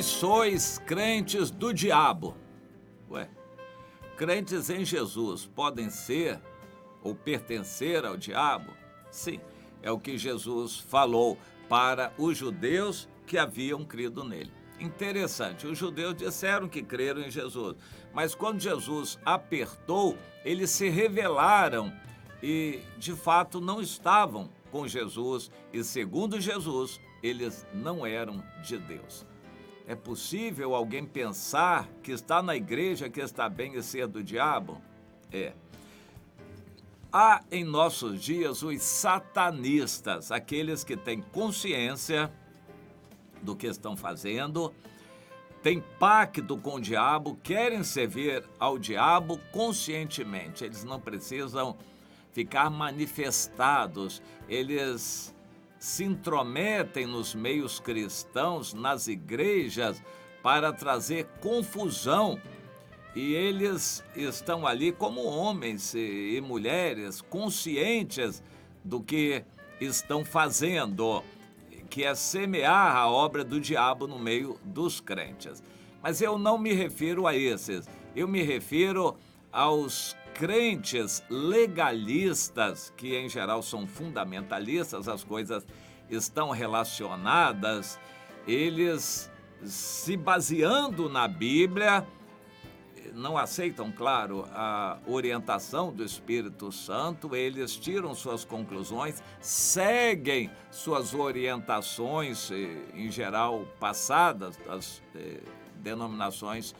Vós sois crentes do diabo. Ué, crentes em Jesus podem ser ou pertencer ao diabo? Sim, é o que Jesus falou para os judeus que haviam crido nele. Interessante, os judeus disseram que creram em Jesus, mas quando Jesus apertou, eles se rebelaram e, de fato, não estavam com Jesus e, segundo Jesus, eles não eram de Deus. É possível alguém pensar que está na igreja, que está bem e ser do diabo? É. Há em nossos dias os satanistas, aqueles que têm consciência do que estão fazendo, têm pacto com o diabo, querem servir ao diabo conscientemente. Eles não precisam ficar manifestados, eles se intrometem nos meios cristãos, nas igrejas, para trazer confusão. E eles estão ali como homens e mulheres conscientes do que estão fazendo, que é semear a obra do diabo no meio dos crentes. Mas eu não me refiro a esses, eu me refiro aos crentes legalistas, que em geral são fundamentalistas, as coisas estão relacionadas, eles se baseando na Bíblia, não aceitam, claro, a orientação do Espírito Santo, eles tiram suas conclusões, seguem suas orientações, em geral passadas, das denominações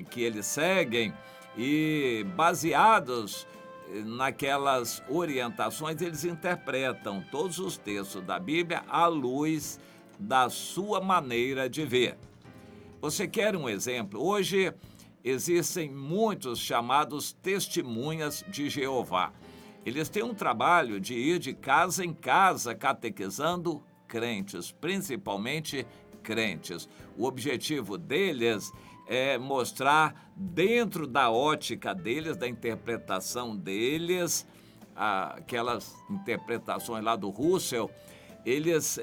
que eles seguem, e baseados naquelas orientações, eles interpretam todos os textos da Bíblia à luz da sua maneira de ver. Você quer um exemplo? Hoje existem muitos chamados testemunhas de Jeová. Eles têm um trabalho de ir de casa em casa catequizando crentes, principalmente crentes. O objetivo deles é mostrar dentro da ótica deles, da interpretação deles, aquelas interpretações lá do Russell, eles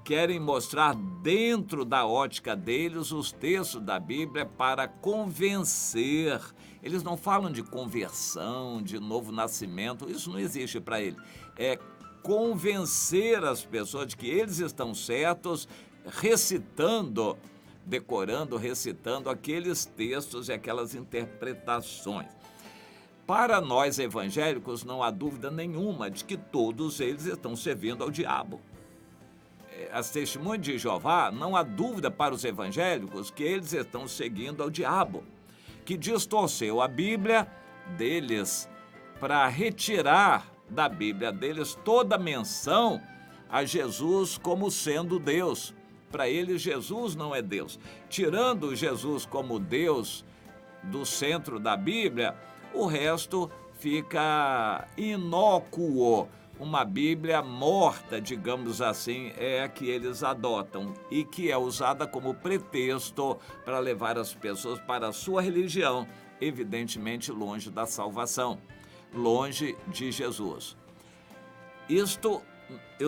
querem mostrar dentro da ótica deles os textos da Bíblia para convencer. Eles não falam de conversão, de novo nascimento, isso não existe para eles. É convencer as pessoas de que eles estão certos, recitando aqueles textos e aquelas interpretações. Para nós evangélicos, não há dúvida nenhuma de que todos eles estão servindo ao diabo. As testemunhas de Jeová, não há dúvida para os evangélicos que eles estão seguindo ao diabo, que distorceu a Bíblia deles para retirar da Bíblia deles toda menção a Jesus como sendo Deus. Para eles, Jesus não é Deus. Tirando Jesus como Deus do centro da Bíblia, o resto fica inócuo. Uma Bíblia morta, digamos assim, é a que eles adotam e que é usada como pretexto para levar as pessoas para a sua religião, evidentemente longe da salvação, longe de Jesus. Eu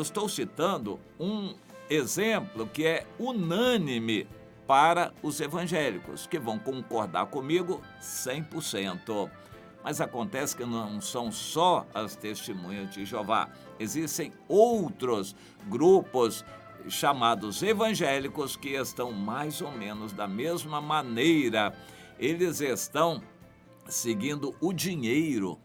estou citando um exemplo que é unânime para os evangélicos, que vão concordar comigo 100%. Mas acontece que não são só as testemunhas de Jeová. Existem outros grupos chamados evangélicos que estão mais ou menos da mesma maneira. Eles estão seguindo o dinheiro,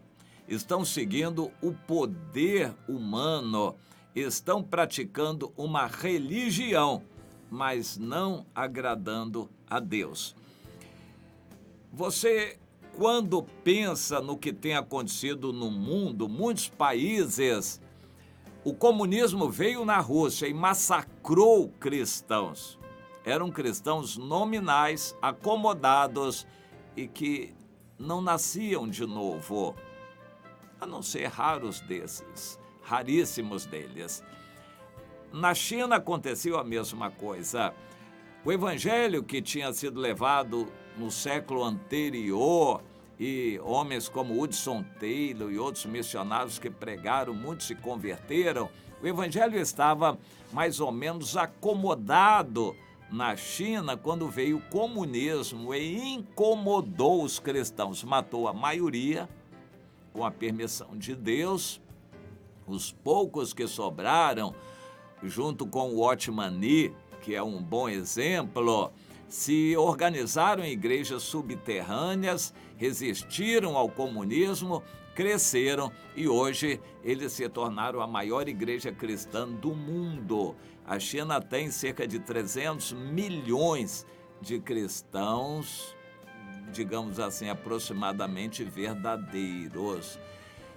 estão seguindo o poder humano, estão praticando uma religião, mas não agradando a Deus. Você, quando pensa no que tem acontecido no mundo, muitos países, o comunismo veio na Rússia e massacrou cristãos. Eram cristãos nominais, acomodados e que não nasciam de novo, a não ser raros desses, raríssimos deles. Na China aconteceu a mesma coisa. O evangelho que tinha sido levado no século anterior, e homens como Hudson Taylor e outros missionários que pregaram, muitos se converteram, o evangelho estava mais ou menos acomodado na China quando veio o comunismo e incomodou os cristãos, matou a maioria com a permissão de Deus. Os poucos que sobraram, junto com o Otmani, que é um bom exemplo, se organizaram em igrejas subterrâneas, resistiram ao comunismo, cresceram e hoje eles se tornaram a maior igreja cristã do mundo. A China tem cerca de 300 milhões de cristãos, digamos assim, aproximadamente verdadeiros.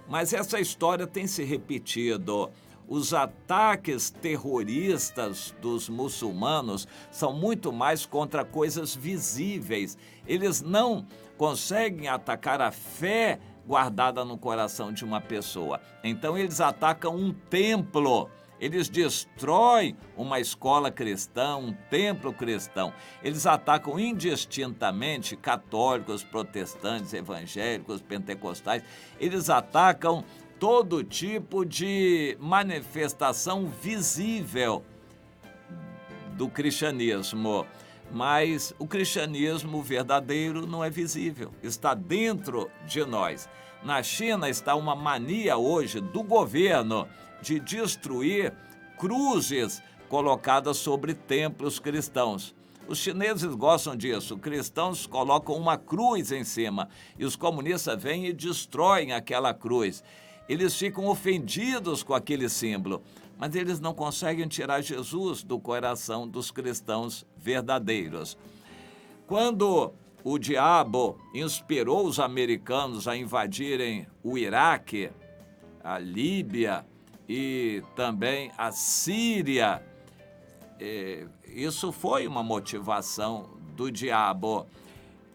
Mas essa história tem se repetido. Os ataques terroristas dos muçulmanos são muito mais contra coisas visíveis. Eles não conseguem atacar a fé guardada no coração de uma pessoa. Então eles atacam um templo, eles destroem uma escola cristã, um templo cristão. Eles atacam indistintamente católicos, protestantes, evangélicos, pentecostais. Eles atacam todo tipo de manifestação visível do cristianismo. Mas o cristianismo verdadeiro não é visível, está dentro de nós. Na China está uma mania hoje do governo de destruir cruzes colocadas sobre templos cristãos. Os chineses gostam disso, cristãos colocam uma cruz em cima e os comunistas vêm e destroem aquela cruz. Eles ficam ofendidos com aquele símbolo, mas eles não conseguem tirar Jesus do coração dos cristãos verdadeiros. Quando o diabo inspirou os americanos a invadirem o Iraque, a Líbia e também a Síria, isso foi uma motivação do diabo.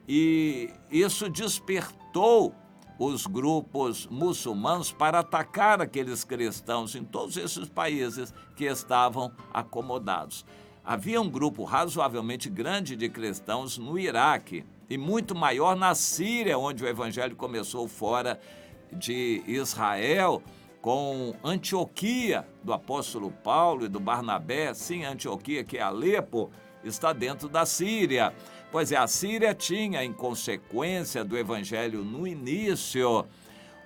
E isso despertou os grupos muçulmanos para atacar aqueles cristãos em todos esses países que estavam acomodados. Havia um grupo razoavelmente grande de cristãos no Iraque e muito maior na Síria, onde o evangelho começou fora de Israel, com Antioquia, do apóstolo Paulo e do Barnabé. Sim, Antioquia, que é Alepo, está dentro da Síria. Pois é, a Síria tinha, em consequência do evangelho no início,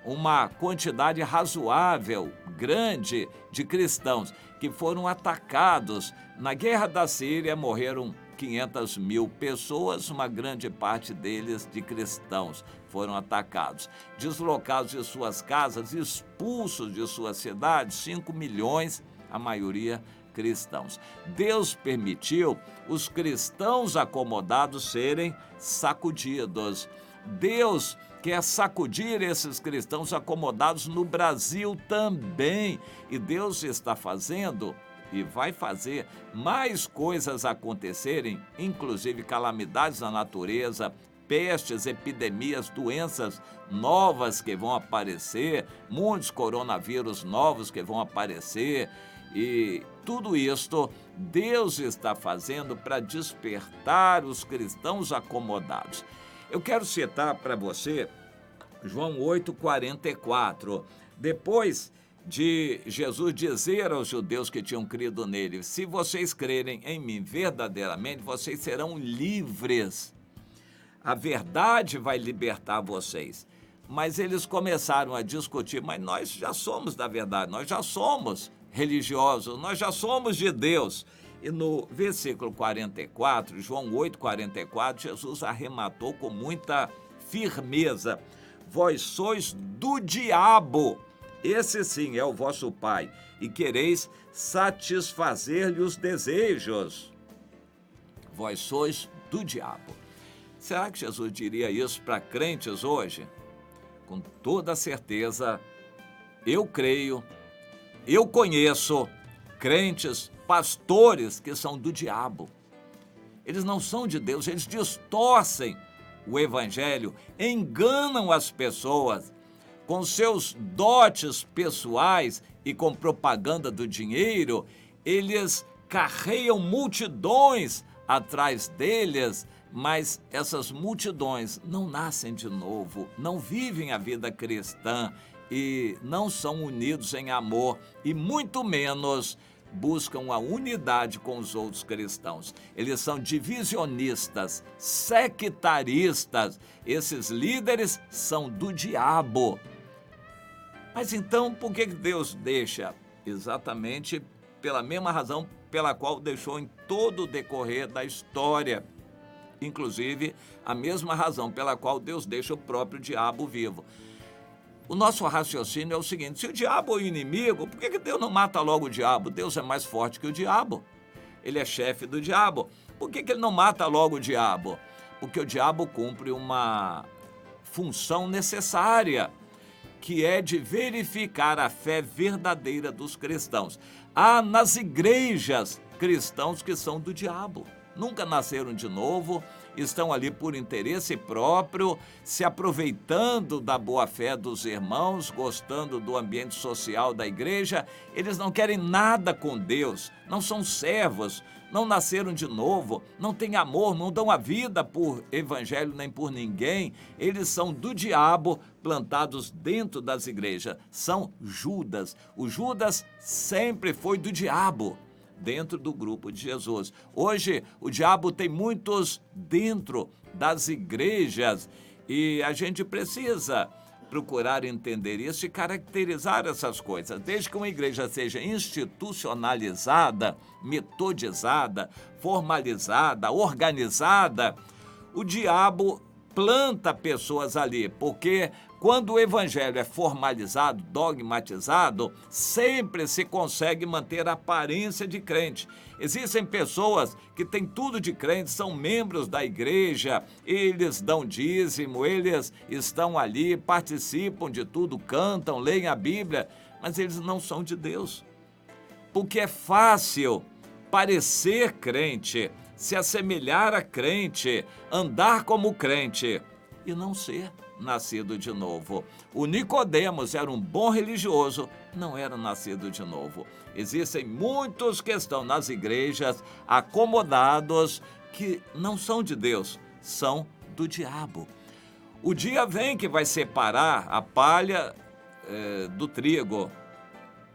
uma quantidade razoável, grande, de cristãos que foram atacados. Na guerra da Síria morreram 500 mil pessoas, uma grande parte deles de cristãos foram atacados. Deslocados de suas casas, expulsos de suas cidades, 5 milhões, a maioria cristãos. Deus permitiu os cristãos acomodados serem sacudidos. Deus quer sacudir esses cristãos acomodados no Brasil também. E Deus está fazendo e vai fazer mais coisas acontecerem, inclusive calamidades na natureza, pestes, epidemias, doenças novas que vão aparecer, muitos coronavírus novos que vão aparecer. E tudo isto Deus está fazendo para despertar os cristãos acomodados. Eu quero citar para você João 8,44. Depois de Jesus dizer aos judeus que tinham crido nele: se vocês crerem em mim verdadeiramente, vocês serão livres. A verdade vai libertar vocês. Mas eles começaram a discutir: mas nós já somos da verdade, nós já somos religiosos, nós já somos de Deus. E no versículo 44, João 8,44, Jesus arrematou com muita firmeza: vós sois do diabo, esse sim é o vosso pai, e quereis satisfazer-lhe os desejos. Vós sois do diabo. Será que Jesus diria isso para crentes hoje? Com toda certeza, eu creio, eu conheço crentes, pastores que são do diabo. Eles não são de Deus, eles distorcem o evangelho, enganam as pessoas com seus dotes pessoais e com propaganda do dinheiro. Eles carregam multidões atrás deles, mas essas multidões não nascem de novo, não vivem a vida cristã e não são unidos em amor, e muito menos buscam a unidade com os outros cristãos. Eles são divisionistas, sectaristas. Esses líderes são do diabo. Mas então, por que Deus deixa? Exatamente pela mesma razão pela qual deixou em todo o decorrer da história. Inclusive, a mesma razão pela qual Deus deixa o próprio diabo vivo. O nosso raciocínio é o seguinte: se o diabo é o inimigo, por que Deus não mata logo o diabo? Deus é mais forte que o diabo. Ele é chefe do diabo. Por que ele não mata logo o diabo? Porque o diabo cumpre uma função necessária, que é de verificar a fé verdadeira dos cristãos. Há nas igrejas cristãos que são do diabo. Nunca nasceram de novo, estão ali por interesse próprio, se aproveitando da boa-fé dos irmãos, gostando do ambiente social da igreja. Eles não querem nada com Deus, não são servos, não nasceram de novo, não têm amor, não dão a vida por evangelho nem por ninguém. Eles são do diabo, plantados dentro das igrejas. São Judas. O Judas sempre foi do diabo, dentro do grupo de Jesus. Hoje, o diabo tem muitos dentro das igrejas e a gente precisa procurar entender isso e caracterizar essas coisas. Desde que uma igreja seja institucionalizada, metodizada, formalizada, organizada, o diabo planta pessoas ali, porque quando o evangelho é formalizado, dogmatizado, sempre se consegue manter a aparência de crente. Existem pessoas que têm tudo de crente, são membros da igreja, eles dão dízimo, eles estão ali, participam de tudo, cantam, leem a Bíblia, mas eles não são de Deus. Porque é fácil parecer crente, se assemelhar a crente, andar como crente e não ser nascido de novo. O Nicodemos era um bom religioso, não era nascido de novo. Existem muitos que estão nas igrejas acomodados que não são de Deus, são do diabo. O dia vem que vai separar a palha do trigo,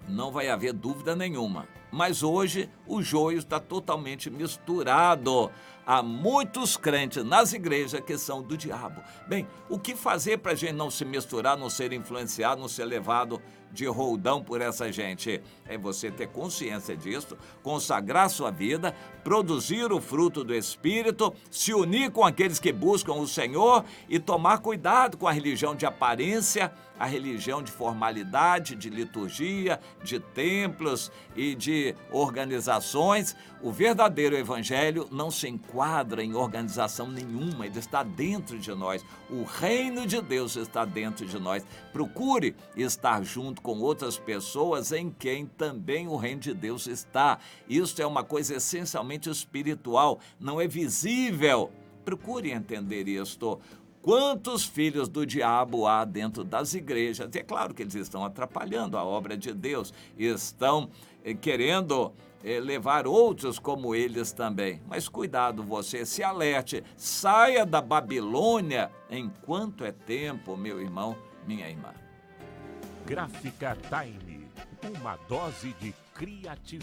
não vai haver dúvida nenhuma. Mas hoje o joio está totalmente misturado. Há muitos crentes nas igrejas que são do diabo. Bem, o que fazer para a gente não se misturar, não ser influenciado, não ser levado de roldão por essa gente? É você ter consciência disso, consagrar sua vida, produzir o fruto do Espírito, se unir com aqueles que buscam o Senhor e tomar cuidado com a religião de aparência, a religião de formalidade, de liturgia, de templos e de organizações. O verdadeiro evangelho não se enquadra em organização nenhuma, ele está dentro de nós. O reino de Deus está dentro de nós. Procure estar junto com outras pessoas em quem também o reino de Deus está. Isso é uma coisa essencialmente espiritual, não é visível. Procure entender isto. Quantos filhos do diabo há dentro das igrejas? É claro que eles estão atrapalhando a obra de Deus, estão querendo levar outros como eles também. Mas cuidado, você se alerte, saia da Babilônia enquanto é tempo, meu irmão, minha irmã. Gráfica Time, uma dose de criatividade.